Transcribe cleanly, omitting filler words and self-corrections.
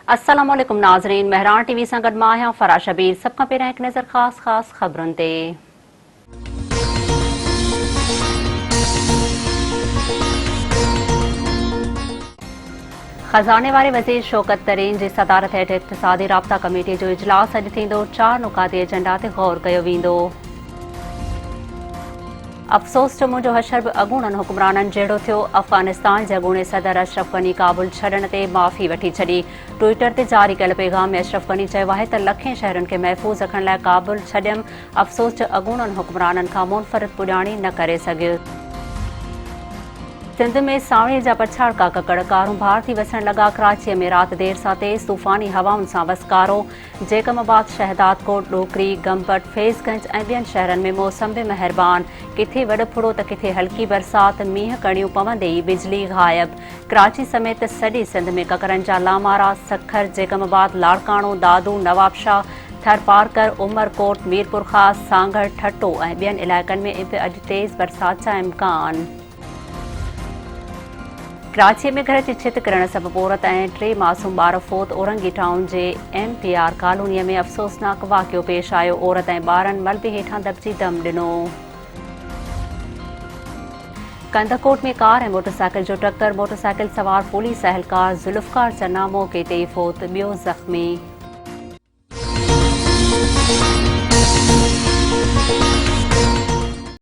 अस्सलाम वालेकुम नाज़रीन, महरान टीवी सां गॾु मां आहियां फराह शबीर। सभ खां पहिरियों हिकु नज़र ख़ास ख़बरुनि ते। ख़ज़ाने वारे वज़ीर शौकत तरीन जी सदारत हेठि इक़्तिसादी राब्ता कमेटी जो इजलास अॼु थींदो। 4 नुकाती एजेंडा ते गौर कयो वेंदो। अफ़सोस जो मुंहिंजो हशर बि अॻूणनि हुक्मराननि जहिड़ो थियो। अफ़गानिस्तान जे अॻूणे सदर अशरफ गनी काबुल छॾण ते माफ़ी वठी छॾी। ट्विटर ते जारी कयल पैगाम में अशरफ गनी चयो आहे त लखें शहरनि खे महफ़ूज़ रखण लाइ काबुल छॾियमि। अफ़सोस जो अॻूणनि हुक्मराननि खां मुनफ़रिद पुॼाणी न करे सघियो। सिंध में सावणे जा पछाड़का ककड़ कारूं भार थी वसण लॻा। कराचीअ में राति देर सां तेज़ तूफ़ानी हवाउनि सां वसकारो। जेकमाबाद, शहदादकोट, डोकरी, गंबट, फैज़गंज ऐं ॿियनि शहरनि में मौसम बि मेहरबान। किथे वॾफुड़ो त किथे हल्की बरसाति, मींहं कणियूं पवंदे ई बिजली गायब। कराची समेत सॼी सिंध में ककरनि जा लामारा। सखर, जेकमाबाद, लाड़काणो, दादू, नवाबशाह, थरपारकर, उमरकोट, मीरपुर ख़ास, सांगड़, ठट्टो ऐं ॿियनि इलाइक़नि में बि अॼु तेज़ बरसाति जा इम्कान। कराचीअ में घर जी छित किरण सबबि औरत ऐं 3 मासूम ॿार फोत। औरंगी टाउन जे MPR कॉलोनीअ में अफ़सोसनाक वाक़ियो पेश आयो। औरत ऐं ॿारनि मलबे हेठां दॿिजी दम ॾिनो। कंदकोट में कार ऐं मोटरसाइकिल जो टक्कर। मोटरसाइकिल सवार पुलिस एहलकार ज़ुल्फ़कार चन्ना मौक़े ते ई फोत, ॿियो ज़ख़्मी।